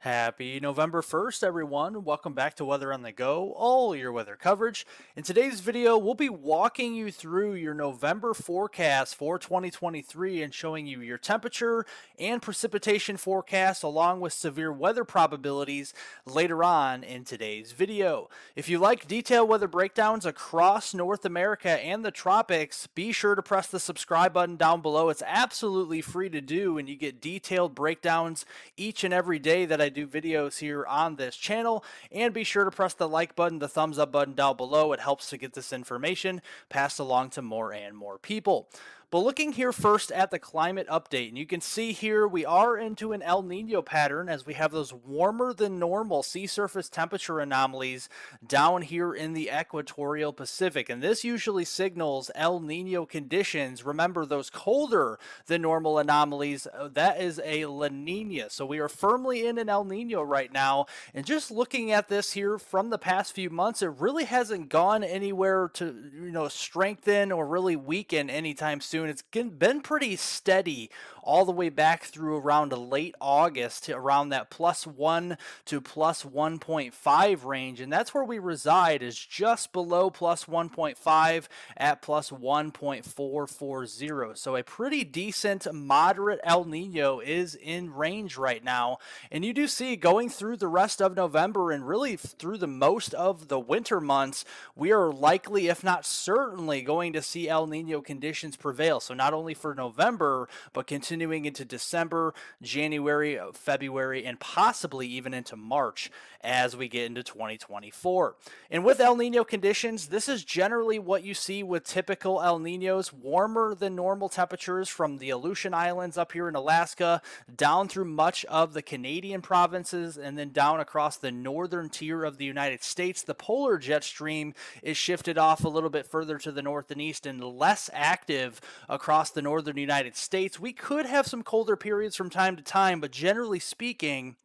Happy November 1st, everyone. Welcome back to Weather on the Go, all your weather coverage. In today's video, we'll be walking you through your November forecast for 2023 and showing you your temperature and precipitation forecast along with severe weather probabilities later on in today's video. If you like detailed weather breakdowns across North America and the tropics, be sure to press the subscribe button down below. It's absolutely free to do, and you get detailed breakdowns each and every day that I do videos here on this channel. And be sure to press the like button, the thumbs up button down below. It helps to get this information passed along to more and more people. But looking here first at the climate update, and you can see here we are into an El Nino pattern as we have those warmer than normal sea surface temperature anomalies down here in the equatorial Pacific. And this usually signals El Nino conditions. Remember, those colder than normal anomalies, that is a La Nina. So we are firmly in an El Nino right now. And just looking at this here from the past few months, it really hasn't gone anywhere to, strengthen or really weaken anytime soon. It's been pretty steady all the way back through around late August to around that +1 to +1.5 range. And that's where we reside, is just below +1.5 at +1.440. So a pretty decent moderate El Nino is in range right now. And you do see going through the rest of November and really through the most of the winter months, we are likely, if not certainly, going to see El Nino conditions prevail. So not only for November, but continuing into December, January, February, and possibly even into March as we get into 2024. And with El Nino conditions, this is generally what you see with typical El Ninos: warmer than normal temperatures from the Aleutian Islands up here in Alaska, down through much of the Canadian provinces, and then down across the northern tier of the United States. The polar jet stream is shifted off a little bit further to the north and east and less active across the northern United States. We could have some colder periods from time to time, but generally speaking,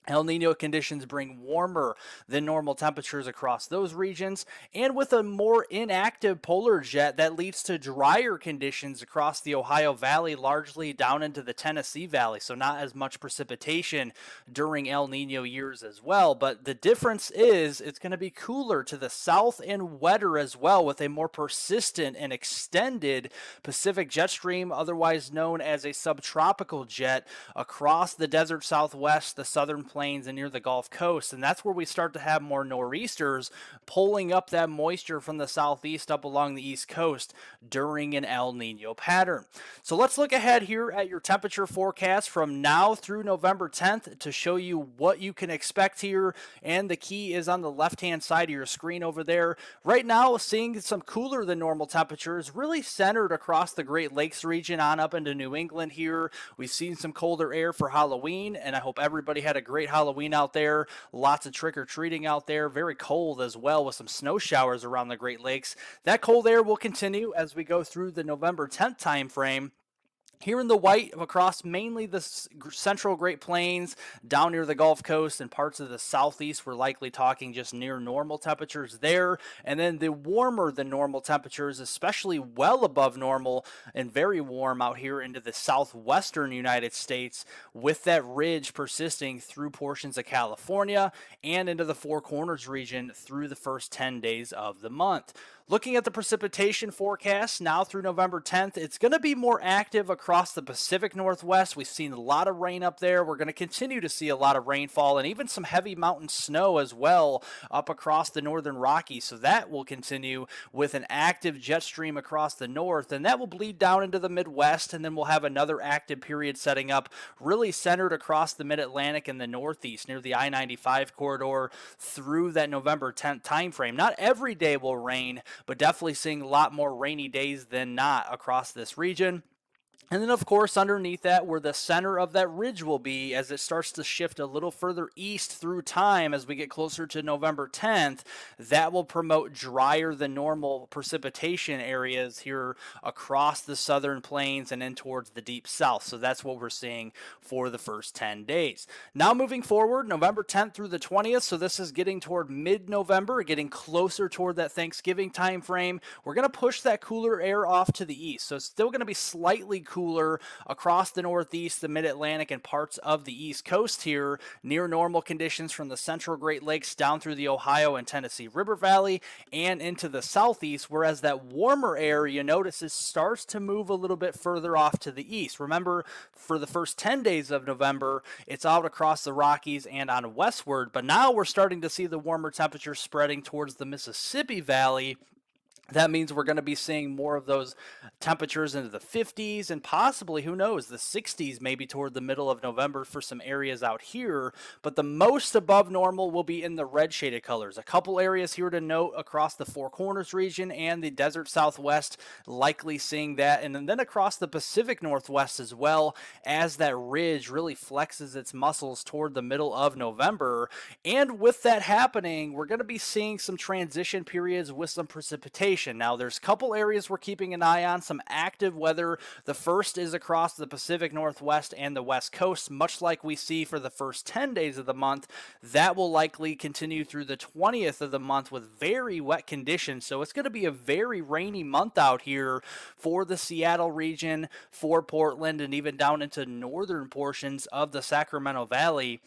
El Nino conditions bring warmer than normal temperatures across those regions, and with a more inactive polar jet, that leads to drier conditions across the Ohio Valley, largely down into the Tennessee Valley, so not as much precipitation during El Nino years as well. But the difference is it's going to be cooler to the south and wetter as well, with a more persistent and extended Pacific jet stream, otherwise known as a subtropical jet, across the desert Southwest, the southern plains, and near the Gulf Coast. And that's where we start to have more nor'easters pulling up that moisture from the southeast up along the east coast during an El Nino pattern. So let's look ahead here at your temperature forecast from now through November 10th to show you what you can expect here. And the key is on the left-hand side of your screen over there. Right now, seeing some cooler than normal temperatures really centered across the Great Lakes region on up into New England here. We've seen some colder air for Halloween, and I hope everybody had a great Halloween out there. Lots of trick-or-treating out there. Very cold as well, with some snow showers around the Great Lakes. That cold air will continue as we go through the November 10th time frame. Here in the white, across mainly the central Great Plains, down near the Gulf Coast and parts of the southeast, we're likely talking just near normal temperatures there. And then the warmer than normal temperatures, especially well above normal and very warm out here into the southwestern United States, with that ridge persisting through portions of California and into the Four Corners region through the first 10 days of the month. Looking at the precipitation forecast now through November 10th, it's going to be more active across the Pacific Northwest. We've seen a lot of rain up there. We're going to continue to see a lot of rainfall and even some heavy mountain snow as well up across the northern Rockies. So that will continue with an active jet stream across the north, and that will bleed down into the Midwest, and then we'll have another active period setting up really centered across the Mid-Atlantic and the Northeast near the I-95 corridor through that November 10th timeframe. Not every day will rain, but definitely seeing a lot more rainy days than not across this region. And then, of course, underneath that, where the center of that ridge will be as it starts to shift a little further east through time as we get closer to November 10th, that will promote drier than normal precipitation areas here across the southern plains and in towards the deep south. So that's what we're seeing for the first 10 days. Now moving forward, November 10th through the 20th, so this is getting toward mid-November, getting closer toward that Thanksgiving time frame. We're going to push that cooler air off to the east, so it's still going to be slightly cooler across the Northeast, the Mid-Atlantic, and parts of the East Coast here. Near normal conditions from the central Great Lakes down through the Ohio and Tennessee River Valley and into the southeast, whereas that warmer air, you notice, it starts to move a little bit further off to the east. Remember, for the first 10 days of November, it's out across the Rockies and on westward, but now we're starting to see the warmer temperatures spreading towards the Mississippi Valley. That means we're going to be seeing more of those temperatures into the 50s and possibly, who knows, the 60s maybe toward the middle of November for some areas out here. But the most above normal will be in the red shaded colors. A couple areas here to note across the Four Corners region and the desert Southwest, likely seeing that. And then across the Pacific Northwest as well, as that ridge really flexes its muscles toward the middle of November. And with that happening, we're going to be seeing some transition periods with some precipitation. Now, there's a couple areas we're keeping an eye on, some active weather. The first is across the Pacific Northwest and the West Coast, much like we see for the first 10 days of the month. That will likely continue through the 20th of the month with very wet conditions. So it's going to be a very rainy month out here for the Seattle region, for Portland, and even down into northern portions of the Sacramento Valley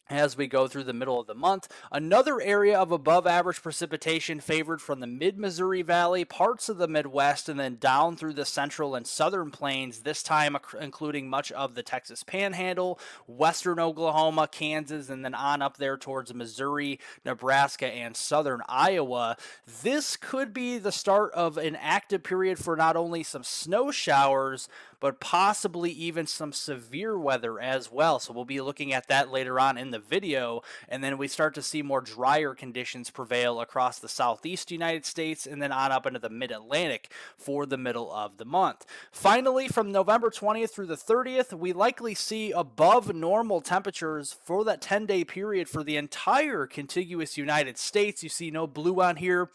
as we go through the middle of the month. Another area of above average precipitation favored from the mid-Missouri Valley, parts of the Midwest, and then down through the central and southern plains, this time including much of the Texas Panhandle, western Oklahoma, Kansas, and then on up there towards Missouri, Nebraska, and southern Iowa. This could be the start of an active period for not only some snow showers, but possibly even some severe weather as well. So we'll be looking at that later on in the video. And then we start to see more drier conditions prevail across the southeast United States and then on up into the mid-Atlantic for the middle of the month. Finally, from November 20th through the 30th, we likely see above normal temperatures for that 10-day period for the entire contiguous United States. You see no blue on here.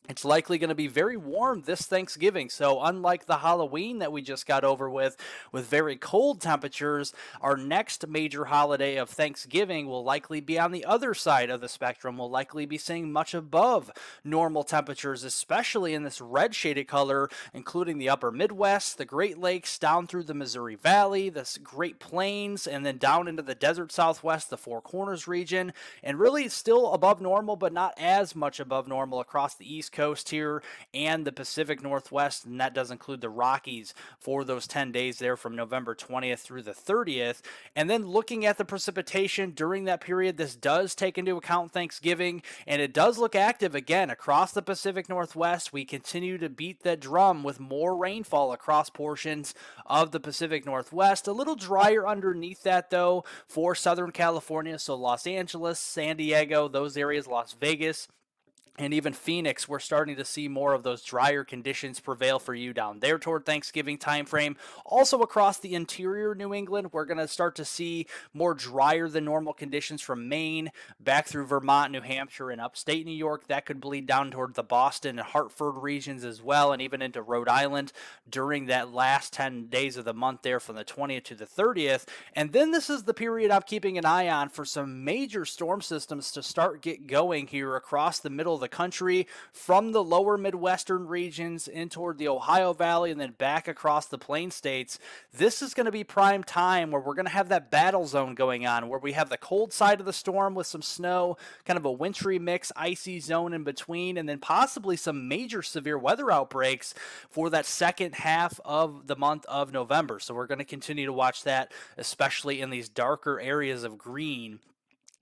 It's likely going to be very warm this Thanksgiving. So unlike the Halloween that we just got over with very cold temperatures, our next major holiday of Thanksgiving will likely be on the other side of the spectrum. We'll likely be seeing much above normal temperatures, especially in this red shaded color, including the upper Midwest, the Great Lakes, down through the Missouri Valley, the Great Plains, and then down into the desert Southwest, the Four Corners region, and really still above normal, but not as much above normal across the East Coast here and the Pacific Northwest, and that does include the Rockies for those 10 days there from November 20th through the 30th. And then looking at the precipitation during that period, this does take into account Thanksgiving, and it does look active again across the Pacific Northwest. We continue to beat that drum with more rainfall across portions of the Pacific Northwest. A little drier underneath that, though, for Southern California, so Los Angeles, San Diego, those areas, Las Vegas, and even Phoenix. We're starting to see more of those drier conditions prevail for you down there toward Thanksgiving timeframe. Also across the interior New England, we're going to start to see more drier than normal conditions from Maine back through Vermont, New Hampshire, and upstate New York. That could bleed down toward the Boston and Hartford regions as well, and even into Rhode Island during that last 10 days of the month there from the 20th to the 30th. And then this is the period I'm keeping an eye on for some major storm systems to start get going here across the middle of the country, from the lower Midwestern regions in toward the Ohio Valley and then back across the Plain States. This is going to be prime time where we're going to have that battle zone going on, where we have the cold side of the storm with some snow, kind of a wintry mix, icy zone in between, and then possibly some major severe weather outbreaks for that second half of the month of November. So we're going to continue to watch that, especially in these darker areas of green.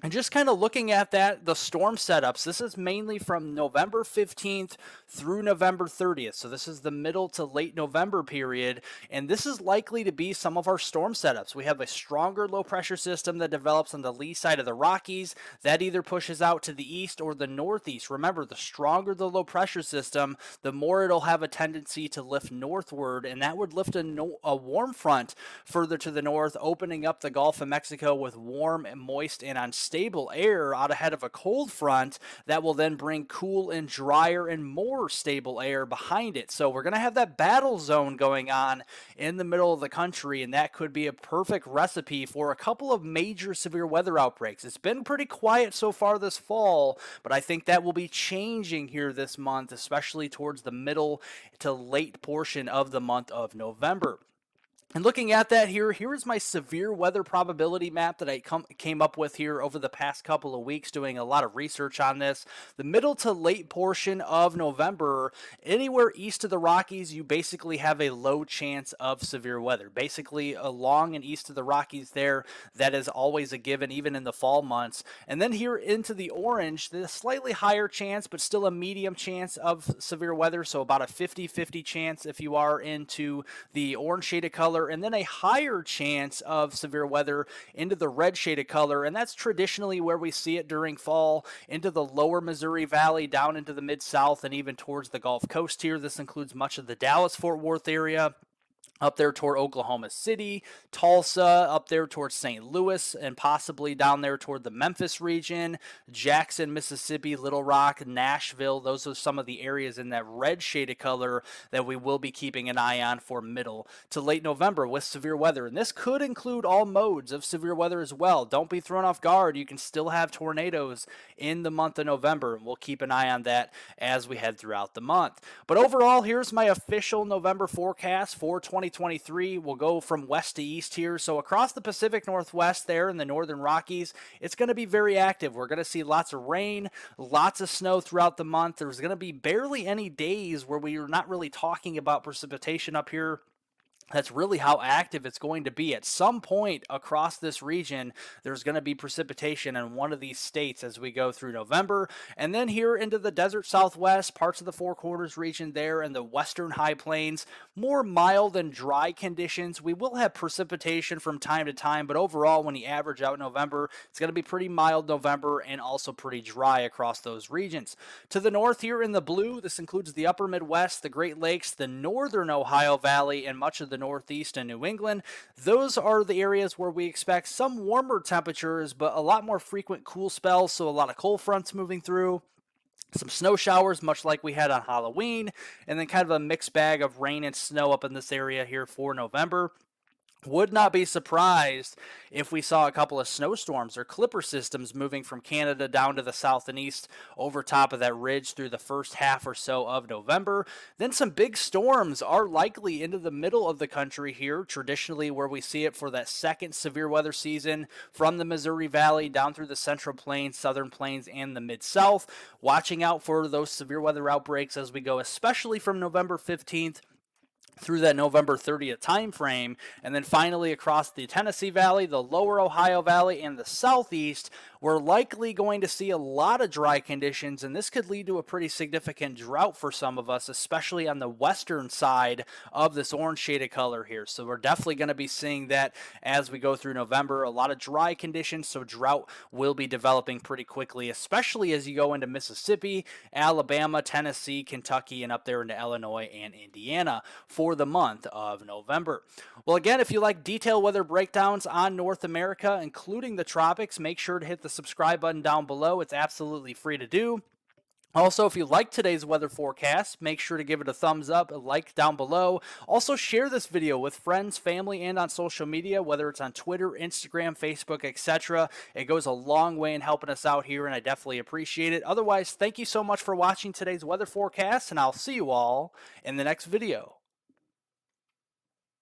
And just kind of looking at that, the storm setups, this is mainly from November 15th through November 30th. So this is the middle to late November period. And this is likely to be some of our storm setups. We have a stronger low pressure system that develops on the lee side of the Rockies. That either pushes out to the east or the northeast. Remember, the stronger the low pressure system, the more it'll have a tendency to lift northward. And that would lift a warm front further to the north, opening up the Gulf of Mexico with warm and moist and unstable air out ahead of a cold front that will then bring cool and drier and more stable air behind it. So we're going to have that battle zone going on in the middle of the country, and that could be a perfect recipe for a couple of major severe weather outbreaks. It's been pretty quiet so far this fall, but I think that will be changing here this month, especially towards the middle to late portion of the month of November. And looking at that here is my severe weather probability map that I came up with here over the past couple of weeks, doing a lot of research on this. The middle to late portion of November, anywhere east of the Rockies, you basically have a low chance of severe weather. Basically, along and east of the Rockies there, that is always a given, even in the fall months. And then here into the orange, the slightly higher chance, but still a medium chance of severe weather. So about a 50-50 chance if you are into the orange shaded color, and then a higher chance of severe weather into the red shaded color. And that's traditionally where we see it during fall, into the lower Missouri Valley, down into the mid-south, and even towards the Gulf Coast here. This includes much of the Dallas-Fort Worth area, up there toward Oklahoma City, Tulsa, up there towards St. Louis, and possibly down there toward the Memphis region, Jackson, Mississippi, Little Rock, Nashville. Those are some of the areas in that red shaded color that we will be keeping an eye on for middle to late November with severe weather. And this could include all modes of severe weather as well. Don't be thrown off guard. You can still have tornadoes in the month of November, and we'll keep an eye on that as we head throughout the month. But overall, here's my official November forecast for 2023. We'll go from west to east here. So across the Pacific Northwest there in the northern Rockies, it's going to be very active. We're going to see lots of rain, lots of snow throughout the month. There's going to be barely any days where we are not really talking about precipitation up here. That's really how active it's going to be. At some point across this region, there's going to be precipitation in one of these states as we go through November. And then here into the desert southwest, parts of the Four Corners region there, and the western high plains, more mild and dry conditions. We will have precipitation from time to time, but overall, when you average out November, it's going to be pretty mild November and also pretty dry across those regions. To the north here in the blue, this includes the upper Midwest, the Great Lakes, the northern Ohio Valley, and much of the Northeast and New England. Those are the areas where we expect some warmer temperatures, but a lot more frequent cool spells, so a lot of cold fronts moving through. Some snow showers, much like we had on Halloween, and then kind of a mixed bag of rain and snow up in this area here for November. Would not be surprised if we saw a couple of snowstorms or clipper systems moving from Canada down to the south and east over top of that ridge through the first half or so of November. Then some big storms are likely into the middle of the country here, traditionally where we see it for that second severe weather season from the Missouri Valley down through the Central Plains, Southern Plains, and the Mid-South. Watching out for those severe weather outbreaks as we go, especially from November 15th through that November 30th time frame, and then finally across the Tennessee Valley, the lower Ohio Valley, and the southeast, we're likely going to see a lot of dry conditions, and this could lead to a pretty significant drought for some of us, especially on the western side of this orange shaded color here. So we're definitely going to be seeing that as we go through November. A lot of dry conditions, so drought will be developing pretty quickly, especially as you go into Mississippi, Alabama, Tennessee, Kentucky, and up there into Illinois and Indiana for the month of November. Well, again, if you like detailed weather breakdowns on North America, including the tropics, make sure to hit the subscribe button down below. It's absolutely free to do. Also, if you like today's weather forecast, make sure to give it a thumbs up, a like down below. Also, share this video with friends, family, and on social media, whether it's on Twitter, Instagram, Facebook, etc. It goes a long way in helping us out here, and I definitely appreciate it. Otherwise, thank you so much for watching today's weather forecast, and I'll see you all in the next video.